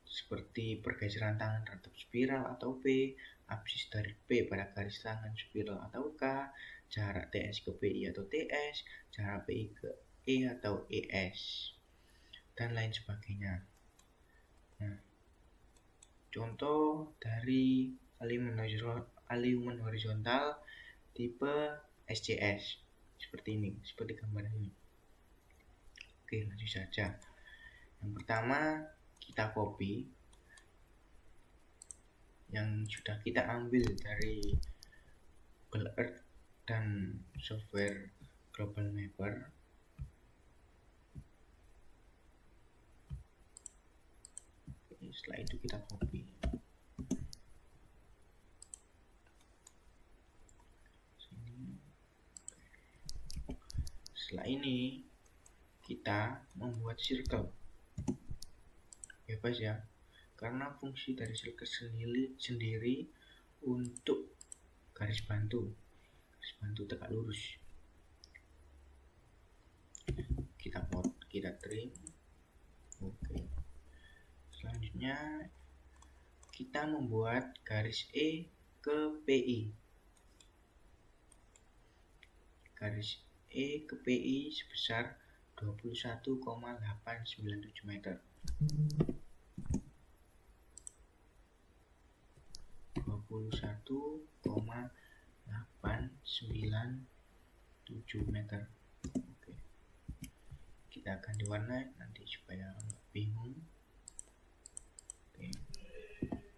seperti pergeseran tangan terhadap spiral atau P, absis dari P pada garis tangan spiral atau K, jarak TS ke PI atau TS, jarak PI ke E atau ES, dan lain sebagainya. Nah, contoh dari alignment horizontal tipe SCS seperti ini, seperti gambar ini. Oke, lanjut saja. Yang pertama, kita copy yang sudah kita ambil dari Google Earth dan software Global Mapper. Setelah itu kita copy. Setelah ini kita membuat circle. Bebas ya, karena fungsi dari circle sendiri untuk garis bantu tegak lurus. Kita trim. Oke. Selanjutnya kita membuat garis E ke PI. Garis E ke PI sebesar 21,897 meter. 21,897 meter. Oke. Kita ganti warna nanti supaya nggak bingung. Oke.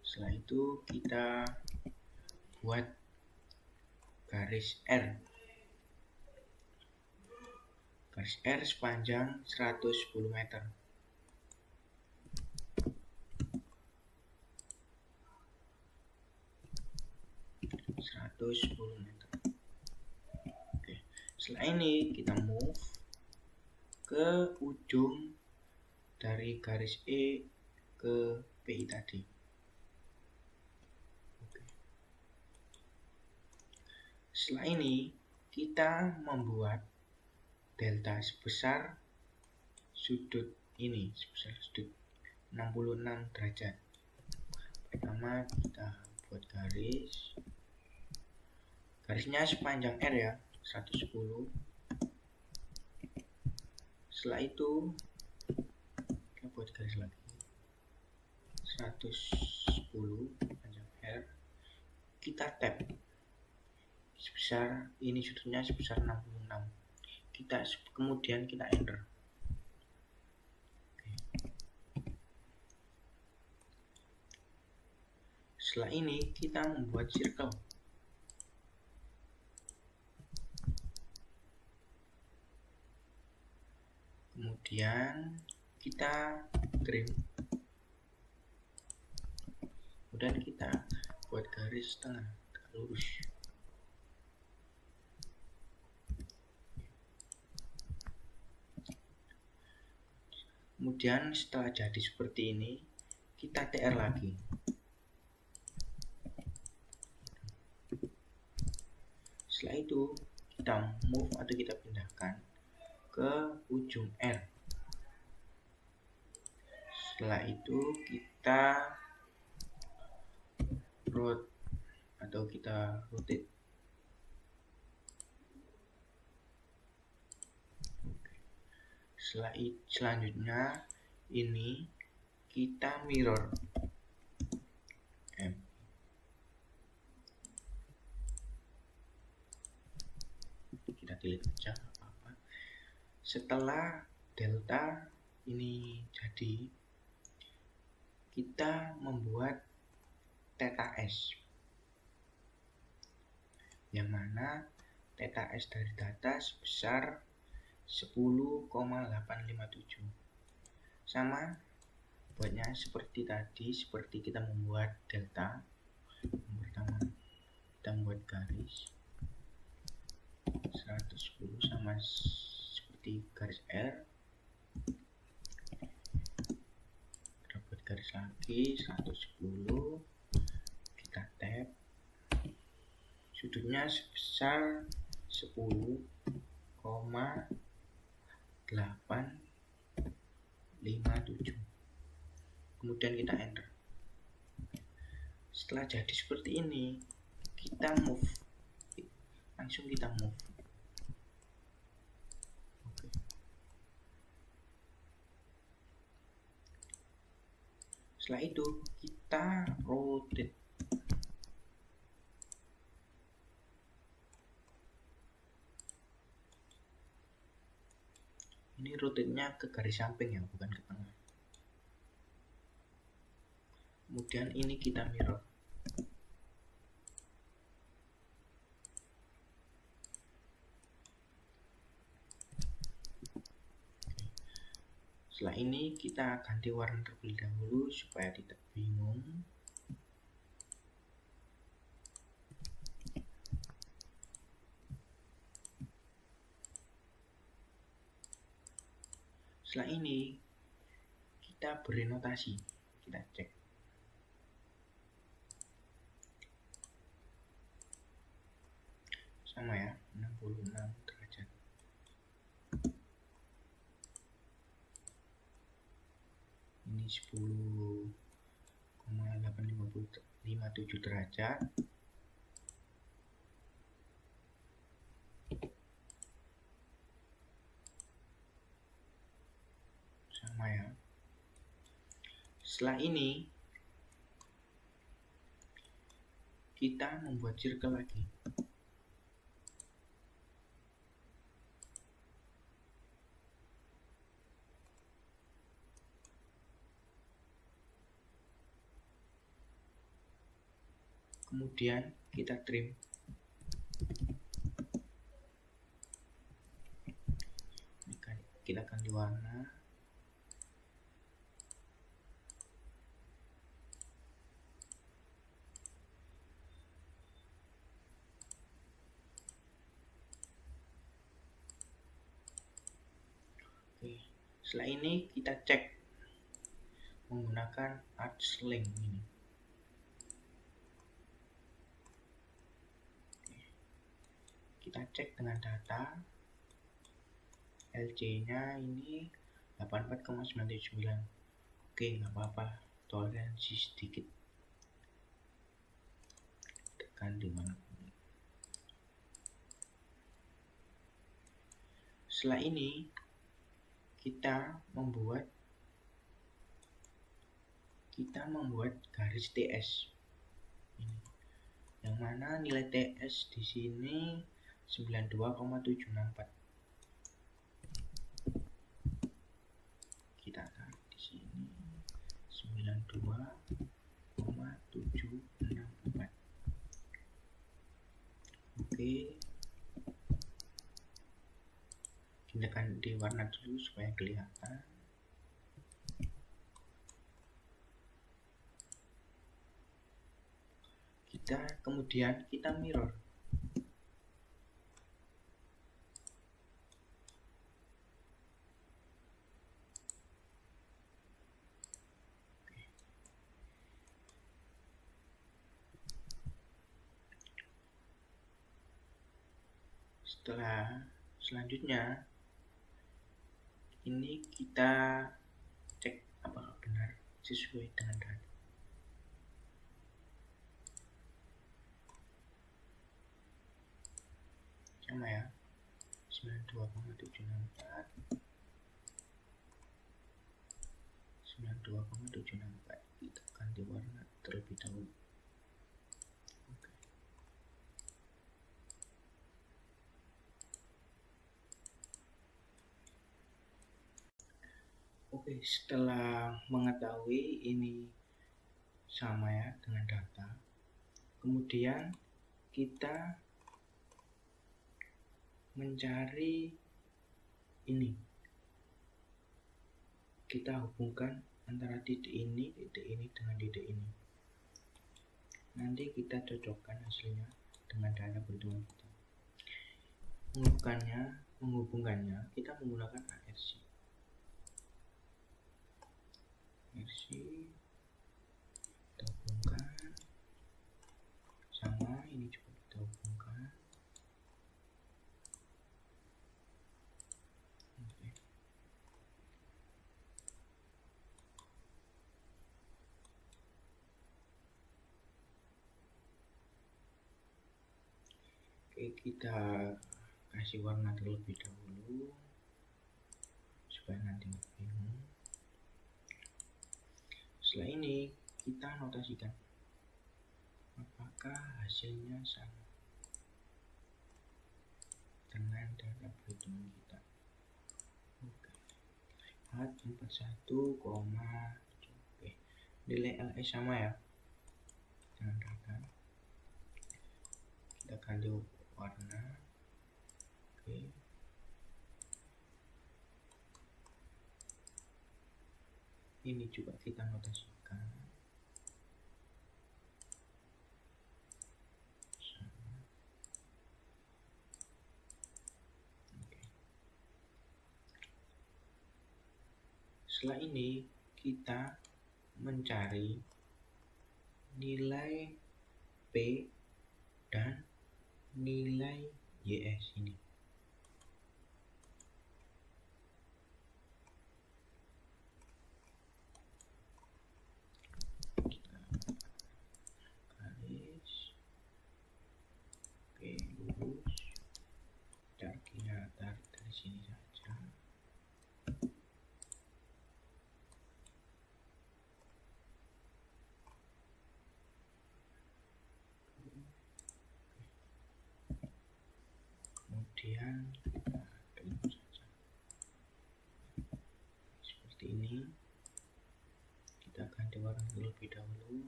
Setelah itu kita buat garis R. Garis R sepanjang 110 meter. Oke. Setelah ini kita move ke ujung dari garis E ke PI tadi. Oke. Setelah ini kita membuat delta sebesar sudut ini, sebesar sudut 66 derajat. Pertama kita buat garisnya sepanjang R ya, 110. Setelah itu kita buat garis lagi 110 panjang R. Kita tap sebesar ini, sudutnya sebesar 66. Kemudian kita enter. Oke. Setelah ini kita membuat circle. Kemudian kita trim. Kemudian kita buat garis tengah tegak lurus. Kemudian setelah jadi seperti ini, kita TR lagi. Setelah itu kita move atau kita pindahkan ke ujung R. Setelah itu kita rotate. Selanjutnya ini kita mirror M. Kita delete aja apa-apa. Setelah delta ini jadi, kita membuat theta S, yang mana theta S dari data sebesar 10,857. Sama buatnya seperti tadi, seperti kita membuat delta. Yang pertama kita membuat garis 110 sama seperti garis R, kita buat garis lagi 110, kita tab, sudutnya sebesar 10,857. Kemudian kita enter. Setelah jadi seperti ini, kita move, langsung kita move. Oke. Setelah itu kita rotate. Ini rotate-nya ke garis samping ya, bukan ke tengah. Kemudian ini kita mirror. Setelah ini kita ganti warna terlebih dahulu supaya tidak bingung. Setelah ini kita beri notasi, kita cek. Sama ya, 66 derajat. Ini 10,857 derajat. Sama ya. Setelah ini kita membuat circle lagi. Kemudian kita trim. Kita ganti warna. Oke, setelah ini kita cek menggunakan arch link ini. Kita cek dengan data LC nya ini 84,979. Oke, nggak apa-apa, toleransi sedikit. Tekan di mana. Setelah ini kita membuat garis TS ini, yang mana nilai TS di sini 92,764. Kita tarik di sini 92,764. Oke, kita ganti warna dulu supaya kelihatan. Kemudian kita mirror. Selanjutnya ini kita cek apakah benar sesuai dengan data. Sama ya, 92,764, 92,764. Kita ganti warna terlebih dahulu. Oke, setelah mengetahui ini sama ya dengan data. Kemudian kita mencari ini, kita hubungkan antara titik ini dengan titik ini. Nanti kita cocokkan hasilnya dengan data perhitungan kita. Menghubungkannya kita menggunakan ARC. ARC kita hubungkan sama ini juga kita hubungkan. Oke, kita kasih warna terlebih dahulu supaya nanti nggak bingung. Setelah ini kita notasikan apakah hasilnya sama dengan data perhitungan kita. Oke, lihat 41, oke, nilai LS sama ya dengan data. Kita ganti warna. Oke, ini juga kita notasikan sama. Oke. Setelah ini kita mencari nilai P dan nilai YS ini. Oke, lurus. Kita tarik dari sini saja. Kemudian kita terima saja seperti ini. Kita ganti warna terlebih dahulu.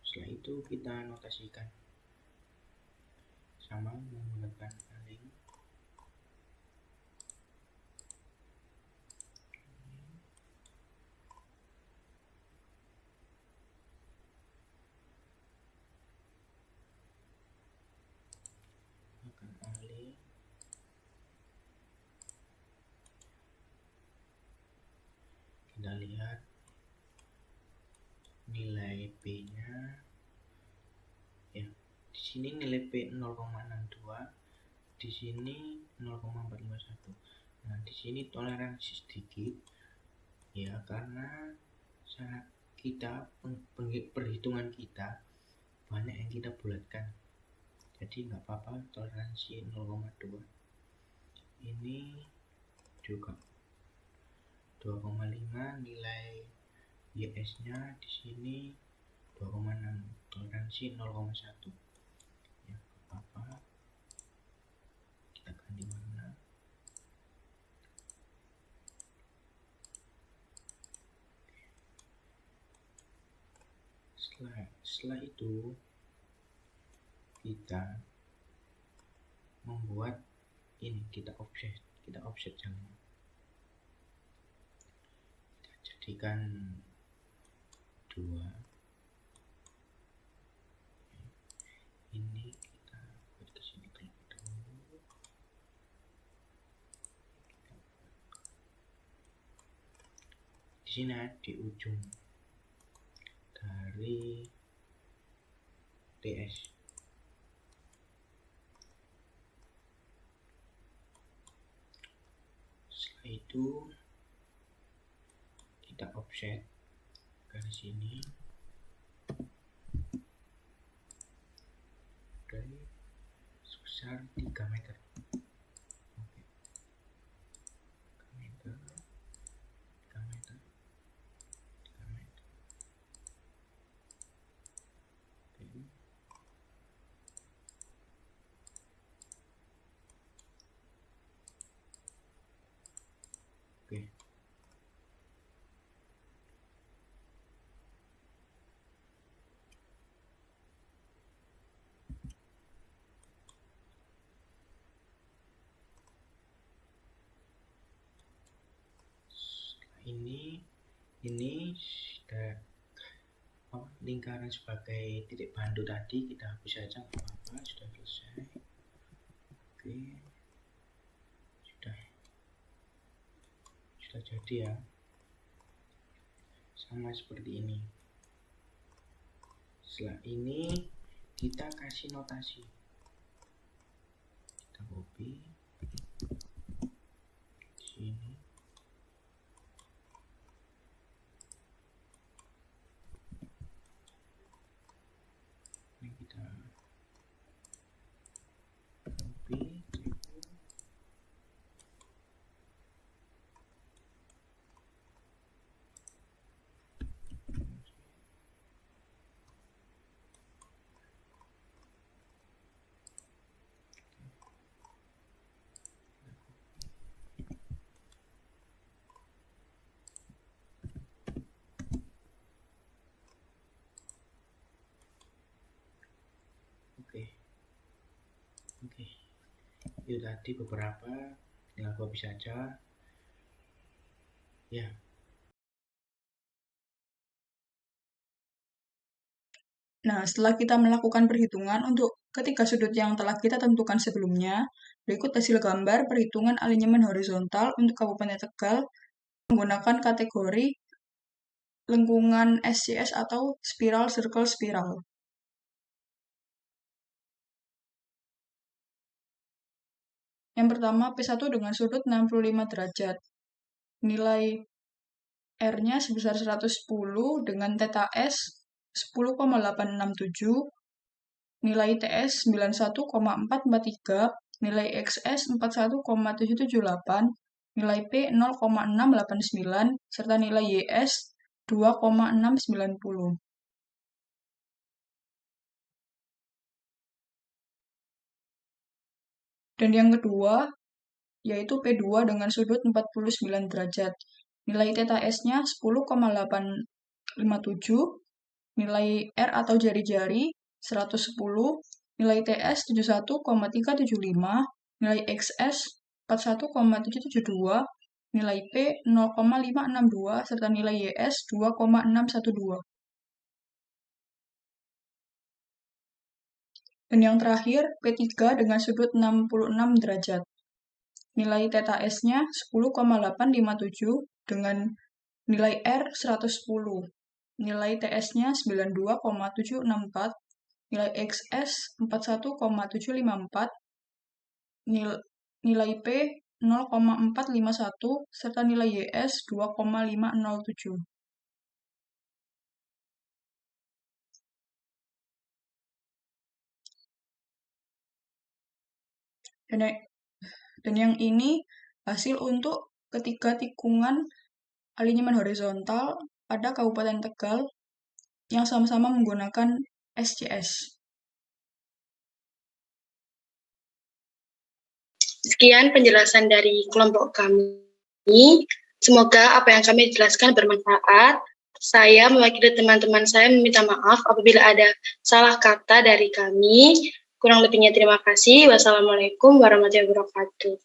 Setelah itu kita notasikan sama menggunakan aling. Kita lihat nilai P-nya ya. Di sini nilai P 0,62, di sini 0,451. Nah, di sini toleransi sedikit ya, karena saat kita perhitungan kita banyak yang kita bulatkan. Jadi nggak apa-apa toleransi 0,2. Ini juga 2,5 nilai YS-nya, di sini 2,6, toleransi 0,1. Ya, apa-apa. Kita ganti warna. Setelah itu kita membuat ini, kita offset jamnya. Kita jadikan 2. Ini kita buat ke sini terlebih dahulu. Di sini di ujung dari TS. Setelah itu kita offset ke sini. Oke, sebesar 3 meter. Oke. 3 meter. 3 meter. 3 meter. Oke. Oke. Ini sudah lingkaran sebagai titik bantu tadi kita hapus saja, nggak apa-apa, sudah selesai. Oke, sudah jadi ya, sama seperti ini. Setelah ini kita kasih notasi, kita copy sini. Kita copy, Oke, itu tadi beberapa, tinggal copy saja ya. Nah, setelah kita melakukan perhitungan untuk ketiga sudut yang telah kita tentukan sebelumnya, berikut hasil gambar perhitungan alignment horizontal untuk Kabupaten Tegal menggunakan kategori lengkungan SCS atau spiral circle spiral. Yang pertama, P1 dengan sudut 65 derajat. Nilai R-nya sebesar 110 dengan theta S 10,867, nilai TS 91,443, nilai XS 41,778, nilai P 0,689, serta nilai YS 2,690. Dan yang kedua, yaitu P2 dengan sudut 49 derajat. Nilai theta S-nya 10,857, nilai R atau jari-jari 110, nilai TS 71,375, nilai XS 41,772, nilai P 0,562, serta nilai YS 2,612. Dan yang terakhir, P3 dengan sudut 66 derajat. Nilai theta S-nya 10,857 dengan nilai R 110. Nilai TS-nya 92,764, nilai XS 41,754, nilai P 0,451, serta nilai YS 2,507. Dan yang ini hasil untuk ketiga tikungan alignment horizontal pada Kabupaten Tegal yang sama-sama menggunakan SCS. Sekian penjelasan dari kelompok kami. Semoga apa yang kami jelaskan bermanfaat. Saya mewakili teman-teman saya meminta maaf apabila ada salah kata dari kami. Kurang lebihnya terima kasih. Wassalamualaikum warahmatullahi wabarakatuh.